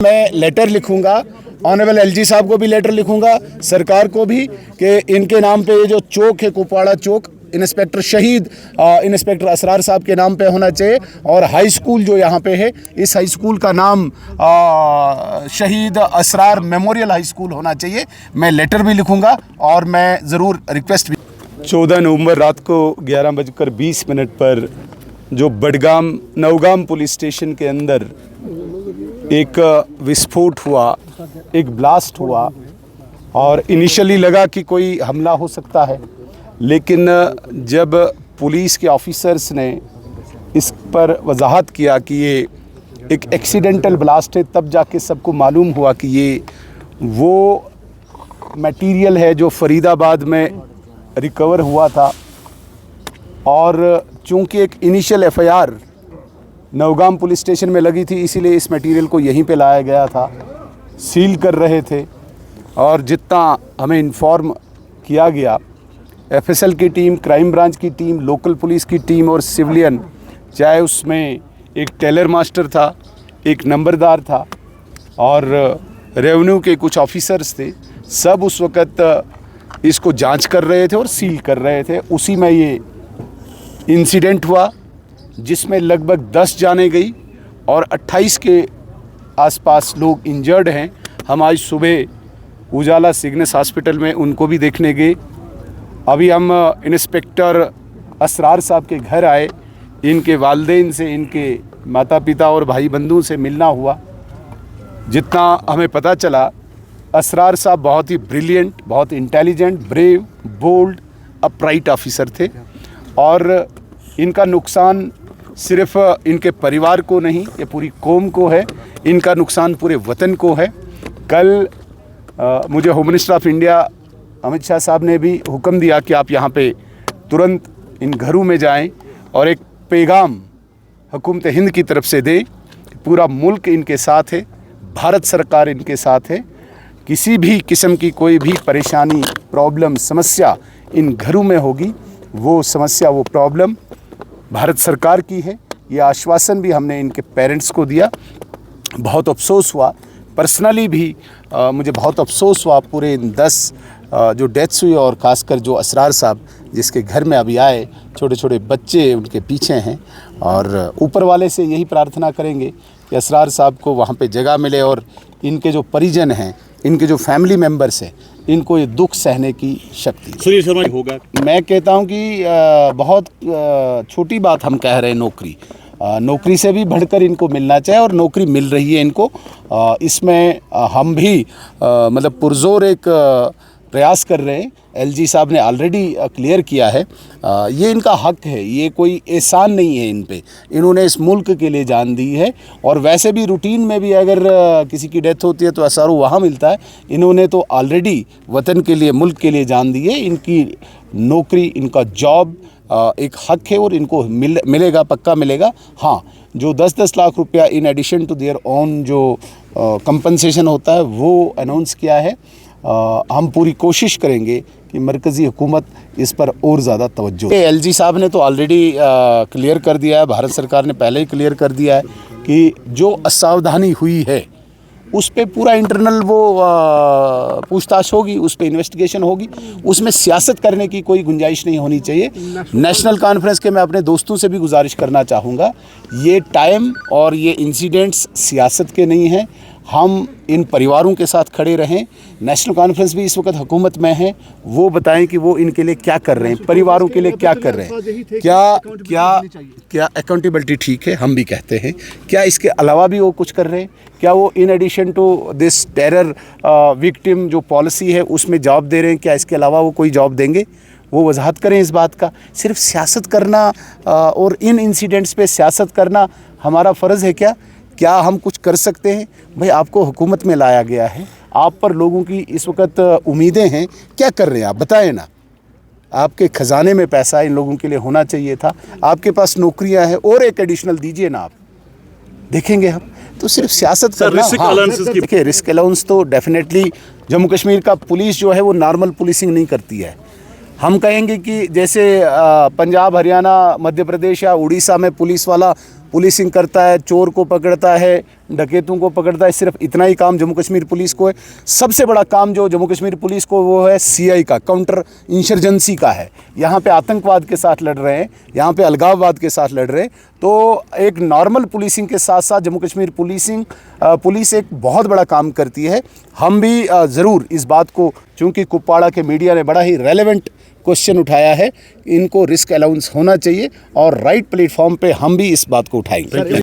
मैं लेटर लिखूंगा, honourable LG साहब को भी लेटर लिखूंगा, सरकार को भी, कि इनके नाम पे ये जो चौक है कुपवाड़ा चौक, इंस्पेक्टर शहीद इंस्पेक्टर असरार साहब के नाम पे होना चाहिए। और हाई स्कूल जो यहाँ पे है, इस हाई स्कूल का नाम शहीद असरार मेमोरियल हाई स्कूल होना चाहिए। मैं लेटर भी लिखूंगा और मैं ज़रूर रिक्वेस्ट भी। 14 नवंबर रात को 11:20 पर जो बडगाम नवगाम पुलिस स्टेशन के अंदर एक विस्फोट हुआ, एक ब्लास्ट हुआ, और इनिशियली लगा कि कोई हमला हो सकता है, लेकिन जब पुलिस के ऑफिसर्स ने इस पर वजाहत किया कि ये एक एक्सीडेंटल ब्लास्ट है, तब जाके सबको मालूम हुआ कि ये वो मटेरियल है जो फरीदाबाद में रिकवर हुआ था। और चूंकि एक initial FIR Navgam police station में लगी थी, इसीलिए इस मटेरियल को यहीं पे लाया गया था, सील कर रहे थे। और जितना हमें इन्फॉर्म किया गया, एफएसएल की टीम, क्राइम ब्रांच की टीम, लोकल पुलिस की टीम और सिविलियन, चाहे उसमें एक टेलर मास्टर था, एक नंबरदार था और रेवेन्यू के कुछ ऑफिसर्स थे, सब उस वक़्त इसको जांच कर रहे थे और सील कर रहे थे। उसी में ये इंसिडेंट हुआ जिसमें लगभग 10 जाने गई और 28 के आसपास लोग इंजर्ड हैं। हम आज सुबह उजाला सिग्नेस हॉस्पिटल में उनको भी देखने गए। अभी हम इंस्पेक्टर असरार साहब के घर आए, इनके वालिदैन से, इनके माता पिता और भाई बंधुओं से मिलना हुआ। जितना हमें पता चला, असरार साहब बहुत ही ब्रिलियंट, बहुत intelligent, brave, bold, upright officer थे। और इनका नुकसान सिर्फ इनके परिवार को नहीं, ये पूरी कौम को है, इनका नुकसान पूरे वतन को है। कल मुझे home minister of India Amit Shah साहब ने भी हुक्म दिया कि आप यहाँ पे तुरंत इन घरों में जाएं और एक पैगाम हुकूमत हिंद की तरफ से दें। पूरा मुल्क इनके साथ है, भारत सरकार इनके साथ है। किसी भी किस्म की कोई भी परेशानी, प्रॉब्लम, समस्या इन घरों में होगी, वो समस्या, वो प्रॉब्लम भारत सरकार की है। ये आश्वासन भी हमने इनके पेरेंट्स को दिया। बहुत अफसोस हुआ, पर्सनली भी मुझे बहुत अफसोस हुआ पूरे इन 10 जो डेथ्स हुई, और ख़ासकर जो असरार साहब जिसके घर में अभी आए, छोटे छोटे बच्चे उनके पीछे हैं। और ऊपर वाले से यही प्रार्थना करेंगे कि असरार साहब को वहाँ पे जगह मिले और इनके जो परिजन हैं, इनके जो फैमिली मेम्बर्स हैं, इनको ये दुख सहने की शक्ति। सुनील शर्मा होगा। मैं कहता हूँ कि बहुत छोटी बात हम कह रहे हैं, नौकरी से भी बढ़कर इनको मिलना चाहिए, और नौकरी मिल रही है इनको। इसमें हम भी मतलब पुरजोर एक प्रयास कर रहे हैं। एलजी साहब ने ऑलरेडी क्लियर किया है, ये इनका हक है, ये कोई एहसान नहीं है इन पे। इन्होंने इस मुल्क के लिए जान दी है, और वैसे भी रूटीन में भी अगर किसी की डेथ होती है तो एसआरओ वहाँ मिलता है। इन्होंने तो ऑलरेडी वतन के लिए, मुल्क के लिए जान दी है। इनकी नौकरी, इनका जॉब एक हक है और इनको मिलेगा, पक्का मिलेगा। हाँ, जो 10-10 लाख रुपया in addition to their own जो कंपनसेशन होता है, वो अनाउंस किया है। हम पूरी कोशिश करेंगे कि मरकज़ी हुकूमत इस पर और ज़्यादा तवज्जो। एलजी साहब ने तो ऑलरेडी क्लियर कर दिया है, भारत सरकार ने पहले ही क्लियर कर दिया है कि जो असावधानी हुई है उस पे पूरा इंटरनल वो पूछताछ होगी, उस पे इन्वेस्टिगेशन होगी। उसमें सियासत करने की कोई गुंजाइश नहीं होनी चाहिए। नेशनल कॉन्फ्रेंस के मैं अपने दोस्तों से भी गुजारिश करना चाहूँगा, ये टाइम और ये इंसिडेंट्स सियासत के नहीं हैं। हम इन परिवारों के साथ खड़े रहें। नेशनल कॉन्फ्रेंस भी इस वक्त हुकूमत में है, वो बताएं कि वो इनके लिए क्या कर रहे हैं, परिवारों के लिए क्या कर रहे हैं। क्या अकाउंटेबिलिटी ठीक है, हम भी कहते हैं। क्या इसके अलावा भी वो कुछ कर रहे हैं? क्या वो in addition to this terror victim जो पॉलिसी है उसमें जॉब दे रहे हैं? क्या इसके अलावा वो कोई जॉब देंगे? वो वजाहत करें इस बात का। सिर्फ सियासत करना और इन इंसिडेंट्स पे सियासत करना हमारा फ़र्ज़ है क्या? क्या हम कुछ कर सकते हैं? भाई, आपको हुकूमत में लाया गया है, आप पर लोगों की इस वक्त उम्मीदें हैं, क्या कर रहे हैं आप बताएं ना। आपके ख़जाने में पैसा इन लोगों के लिए होना चाहिए था, आपके पास नौकरियां हैं, और एक एडिशनल दीजिए ना आप, देखेंगे हम। तो सिर्फ सियासत करना। देखिए, रिस्क अलाउंस तो डेफिनेटली जम्मू कश्मीर का पुलिस जो है वो नॉर्मल पुलिसिंग नहीं करती है। हम कहेंगे कि जैसे पंजाब, हरियाणा, मध्य प्रदेश या उड़ीसा में पुलिस वाला पुलिसिंग करता है, चोर को पकड़ता है, डकैतों को पकड़ता है, सिर्फ इतना ही काम जम्मू कश्मीर पुलिस को है। सबसे बड़ा काम जो जम्मू कश्मीर पुलिस को वो है CI का, काउंटर इंसर्जेंसी का है। यहाँ पे आतंकवाद के साथ लड़ रहे हैं, यहाँ पे अलगाववाद के साथ लड़ रहे हैं। तो एक नॉर्मल पुलिसिंग के साथ साथ जम्मू कश्मीर पुलिस एक बहुत बड़ा काम करती है। हम भी ज़रूर इस बात को, चूँकि कुपवाड़ा के मीडिया ने बड़ा ही रेलेवेंट क्वेश्चन उठाया है, इनको रिस्क अलाउंस होना चाहिए और राइट प्लेटफॉर्म पे हम भी इस बात को उठाएंगे।